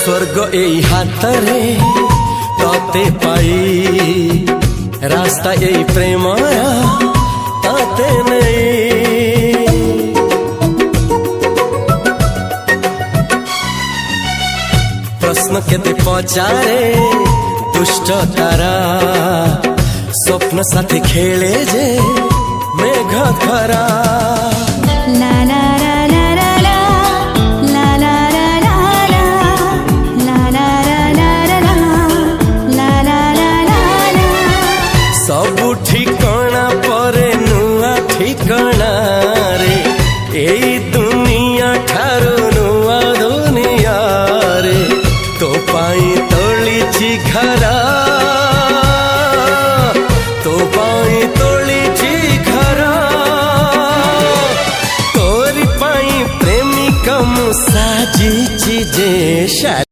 स्वर्ग एई हातरे तते पाई रास्ता एई प्रेमया ताते नहीं। प्रश्न केते पचारे दुष्ट तारा स्वप्न साथी खेले जे मेघ खरा। ला ला ला ला ला ला ला ला ला ला ला ला ला ला ला। सबु ठिकाना परे नुआ ठिकाना रे एई दुनिया ठारू नुआ दुनिया रे। तो पाई तोलिछि घरा तो पाई तोलिछि घरा तोरी पाई प्रेमिका मु साजिछि जे।